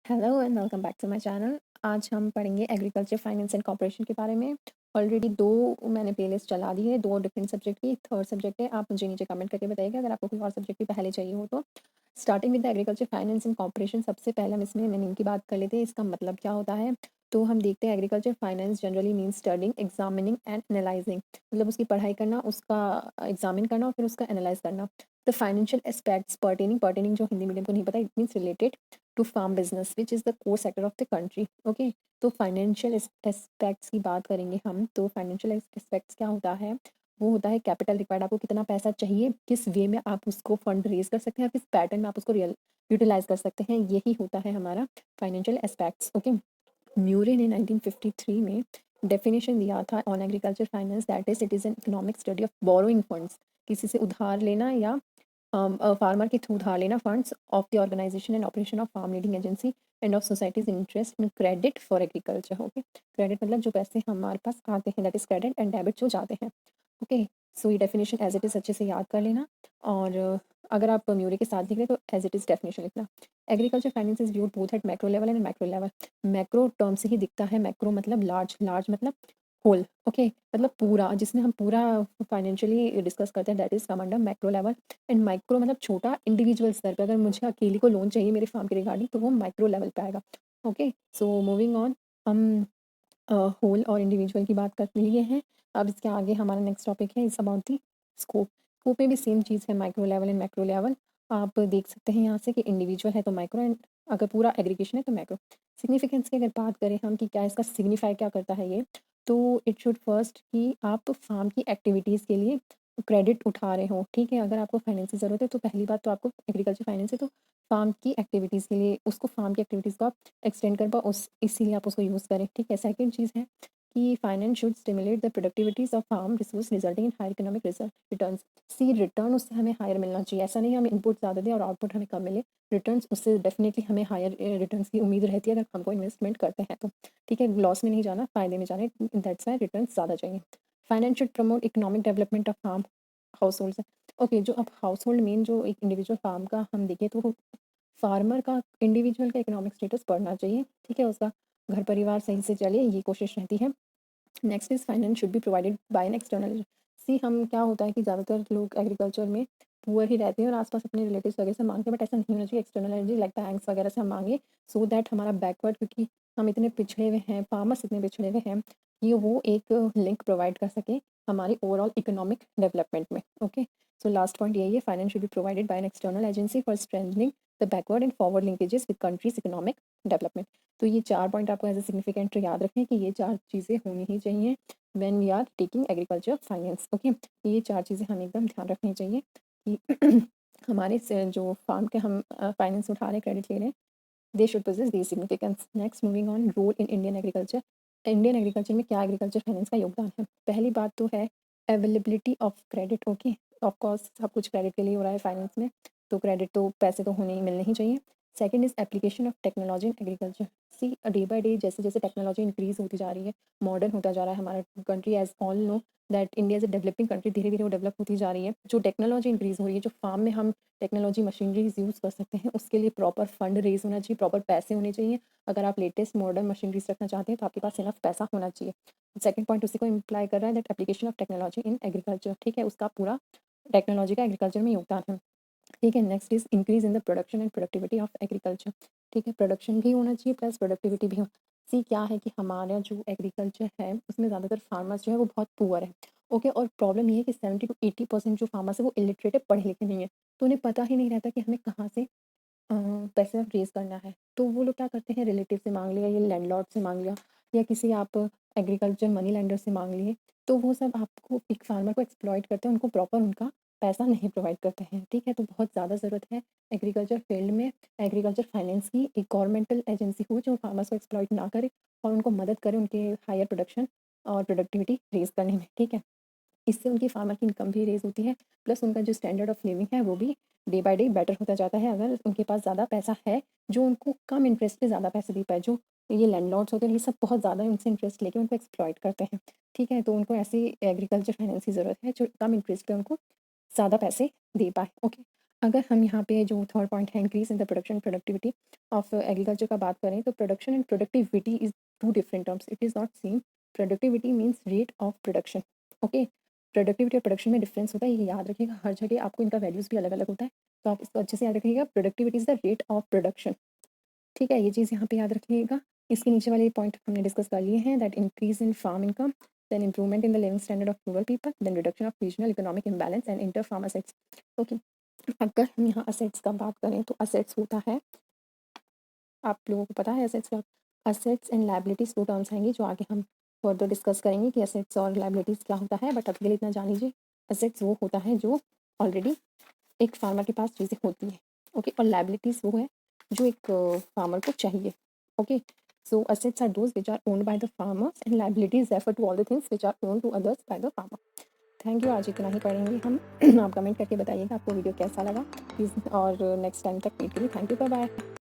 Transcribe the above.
Hello and welcome back to my channel. आज हम पढ़ेंगे एग्रीकल्चर फाइनेंस एंड कॉर्पोरेशन के बारे में। ऑलरेडी दो मैंने प्लेलिस्ट चला दी है, दो डिफरेंट सब्जेक्ट की। थर्ड सब्जेक्ट है, आप मुझे नीचे कमेंट करके बताइएगा अगर आपको कोई और सब्जेक्ट भी पहले चाहिए हो तो। Starting with the agriculture finance and corporation, सबसे पहले हम इसमें मीनिंग की बात कर लेते हैं, इसका मतलब क्या होता है। तो हम देखते हैं agriculture finance generally means studying, examining and analysing, मतलब उसकी पढ़ाई करना, उसका एग्जामिन करना और फिर उसका एनालाइज करना। The financial aspects pertaining, pertaining जो हिंदी मीडियम को नहीं पता, it means related to farm business which is the core sector of the country. Okay, तो फाइनेंशियल एस्पेक्ट्स की बात करेंगे हम। तो फाइनेंशियल एस्पेक्ट्स क्या होता है, वो होता है कैपिटल रिक्वायर्ड, आपको कितना पैसा चाहिए, किस वे में आप उसको फंड रेज कर सकते हैं और किस पैटर्न में आप उसको रियल यूटिलाइज कर सकते हैं, यही होता है हमारा फाइनेंशियल एस्पेक्ट्स। ओके, म्यूरे ने 1953 में डेफिनेशन दिया था on agriculture finance, that is it is an economic study of borrowing funds, किसी से उधार लेना या फार्मर के थ्रू उधार लेना funds of the organisation and operation of farm leading agency and of societies interest in credit for agriculture. Okay, credit मतलब जो पैसे हमारे पास आते हैं, that is credit, and debit जो जाते हैं। ओके, सो ये डेफिनेशन एज इट इज़ अच्छे से याद कर लेना। और अगर आप म्यूरे के साथ लिख रहे तो एज इट इज़ डेफिनेशन लिखना। Agriculture finance is viewed both at macro level and macro level. Macro term से ही दिखता है, मैक्रो मतलब लार्ज, लार्ज मतलब होल। ओके, मतलब पूरा, जिसमें हम पूरा फाइनेंशियली डिस्कस करते हैं, that is come under macro level. And micro मतलब छोटा, इंडिविजुअल स्तर पे, अगर मुझे अकेले को लोन चाहिए मेरे फार्म के रिगार्डिंग तो वो माइक्रो लेवल पे आएगा। ओके, सो मूविंग ऑन, हम होल और इंडिविजुअल की बात कर लिए हैं। अब इसके आगे हमारा नेक्स्ट टॉपिक है, इस अबाउट दी स्कोप। स्कोप में भी सेम चीज़ है, micro level and macro level. आप देख सकते हैं यहाँ से कि इंडिविजुअल है तो माइक्रो, एंड अगर पूरा एग्रीगेशन है तो मैक्रो। सिग्निफिकेंस की अगर बात करें हम कि क्या इसका सिग्निफाई क्या करता है ये, तो इट शुड फर्स्ट कि आप फार्म की एक्टिविटीज़ के लिए क्रेडिट उठा रहे हो। ठीक है, अगर आपको फाइनेंस की ज़रूरत है तो पहली बात तो आपको एग्रीकल्चर फाइनेंस है, तो फार्म की एक्टिविटीज़ के लिए, उसको फार्म की एक्टिविटीज़ को आप एक्सटेंड कर पाओ, उस इसीलिए आप उसको यूज़ करें। ठीक है, सेकंड चीज़ है कि finance should stimulate the productivities of farm resource resulting in higher economic result returns. See return उससे हमें हायर मिलना चाहिए, ऐसा नहीं हमें इनपुट ज़्यादा दें और आउटपुट हमें कम मिले। रिटर्न्स उससे डेफिनेटली हमें हायर रिटर्न्स की उम्मीद रहती है अगर हमको इन्वेस्टमेंट करते हैं तो। ठीक है, लॉस में नहीं जाना, फ़ायदे में जाना है, दैट्स वाई रिटर्न्स ज़्यादा चाहिए। Finance should promote economic development of farm households. Okay, जो अब हाउस होल्ड मेन जो एक इंडिविजुअल फार्म का हम देखें तो फार्मर का, इंडिविजुअल का इकोनॉमिक स्टेटस बढ़ना चाहिए। ठीक है, उसका घर परिवार सही से चले, ये कोशिश रहती है। Next is finance should be provided by an external. See हम क्या होता है कि ज़्यादातर लोग एग्रीकल्चर में पुअर ही रहते हैं और आसपास अपने रिलेटिव्स वगैरह से मांगते हैं, बट ऐसा नहीं होना चाहिए। एक्सटर्नल एनर्जी लाइक बैंक्स वगैरह से हम मांगे, सो दैट हमारा बैकवर्ड, क्योंकि हम इतने पिछड़े हुए हैं, फार्मर्स इतने पिछड़े हुए हैं कि वो एक लिंक प्रोवाइड कर सके हमारी ओवरऑल इकोनॉमिक डेवलपमेंट में। ओके, सो लास्ट पॉइंट यही है, finance should be provided by an external agency for strengthening the backward and forward linkages with countries economic development. तो ये 4 पॉइंट आपको एज ए सिग्निफिकेंट याद रखें कि ये 4 चीज़ें होनी ही चाहिए when we are taking agriculture finance. Okay, ये 4 चीज़ें हमें एकदम ध्यान रखनी चाहिए कि हमारे से जो फार्म के हम फाइनेंस उठा रहे हैं, क्रेडिट ले रहे हैं, they should possess these significance. Next, moving on, role in Indian agriculture. Indian agriculture में क्या एग्रीकल्चर फाइनेंस का योगदान है। पहली बात तो है availability of credit. Okay, of course सब कुछ क्रेडिट के लिए हो रहा है फाइनेंस में, तो क्रेडिट तो पैसे तो होने ही मिलने ही चाहिए। Second is application of technology in agriculture. See day by day जैसे जैसे टेक्नोलॉजी इंक्रीज़ होती जा रही है, मॉडर्न होता जा रहा है हमारा country, as all know that India is a developing country, धीरे धीरे वो डेवलप होती जा रही है। जो टेक्नोलॉजी इंक्रीज़ हो रही है, जो फार्म में हम टेक्नोलॉजी मशीनरीज यूज़ कर सकते हैं, उसके लिए प्रॉपर फंड रेज होना चाहिए, प्रॉपर पैसे होने चाहिए। अगर आप लेटेस्ट मॉडर्न मशीनरीज रखना चाहते हैं तो आपके पास इनफ पैसा होना चाहिए। सेकंड पॉइंट उसी को इम्प्लाई कर रहा है, that application of technology in agriculture. ठीक है, उसका पूरा टेक्नोलॉजी का एग्रीकल्चर में योगदान है। ठीक है, next is increase in the production and productivity of agriculture. ठीक है, प्रोडक्शन भी होना चाहिए प्लस प्रोडक्टिविटी भी हो। सी क्या है कि हमारा जो एग्रीकल्चर है उसमें ज़्यादातर फार्मर्स जो है वो बहुत पुअर है। ओके, और प्रॉब्लम ये है कि 70 to 80% जो फार्मर्स है वो इलिटरेट है, पढ़े लिखे नहीं है, तो उन्हें पता ही नहीं रहता कि हमें कहाँ से पैसा रेज़ करना है। तो वो लोग क्या करते हैं, रिलेटिव से माँग लिया या लैंडलॉर्ड से माँग लिया या किसी आप एग्रीकल्चर मनी लेंडर से माँग लिए, तो वो सब आपको एक फार्मर को एक्सप्लॉइट करते हैं, उनको प्रॉपर उनका पैसा नहीं प्रोवाइड करते हैं। ठीक है, तो बहुत ज़्यादा ज़रूरत है एग्रीकल्चर फील्ड में एग्रीकल्चर फाइनेंस की, एक गवर्नमेंटल एजेंसी हो जो फार्मर्स को एक्सप्लॉइट ना करे और उनको मदद करे उनके हायर प्रोडक्शन और प्रोडक्टिविटी रेज़ करने में। ठीक है, इससे उनकी फार्मर की इनकम भी रेज़ होती है, प्लस उनका जो स्टैंडर्ड ऑफ लिविंग है वो भी डे बाय डे बेटर होता जाता है, अगर उनके पास ज़्यादा पैसा है जो उनको कम इंटरेस्ट पे ज़्यादा पैसे दे पाए। जो ये लैंडलॉर्ड्स होते हैं ये सब बहुत ज़्यादा उनसे इंटरेस्ट लेके उनको एक्सप्लॉइट करते हैं। ठीक है, तो उनको ऐसी एग्रीकल्चर फाइनेंस की ज़रूरत है जो कम इंटरेस्ट पे उनको ज़्यादा पैसे दे पाए। ओके, अगर हम यहाँ पे जो थर्ड पॉइंट है increase in the production productivity of agriculture का बात करें तो production and productivity is two different terms, it is not same. Productivity means rate of production, okay. Productivity और प्रोडक्शन में डिफरेंस होता है, ये याद रखिएगा। हर जगह आपको इनका वैल्यूज़ भी अलग अलग होता है, तो आप इसको अच्छे से याद रखिएगा। Productivity is the rate of production, ठीक है, ये चीज़ यहाँ पे याद रखिएगा। इसके नीचे वाले पॉइंट हमने डिस्कस कर लिए हैं, that increase in farm income, then improvement in the living standard of rural people, then reduction of regional economic imbalance and inter farm assets, okay. अगर हम यहाँ असेट्स का बात करें तो असेट्स होता है, आप लोगों को पता है असेट्स का, असेट्स एंड लायबिलिटीज़ दो टर्म्स आएंगे जो आगे हम फर्दर डिस्कस करेंगे कि असेट्स और लायबिलिटीज़ क्या होता है, बट अभी के लिए इतना जान लीजिए। असेट्स वो होता है जो ऑलरेडी एक फार्मर के पास चीज़ें होती हैं, ओके, और लायबिलिटीज़ वो है जो एक फार्मर को चाहिए, okay. So assets are those which are owned by the farmers and liabilities refer to all the things which are owned to others by the farmer. Thank you, आज इतना ही पढ़ेंगे हम। आप कमेंट करके बताइएगा आपको वीडियो कैसा लगा प्लीज़, और नेक्स्ट टाइम तक वेट करिए। Thank you, bye bye.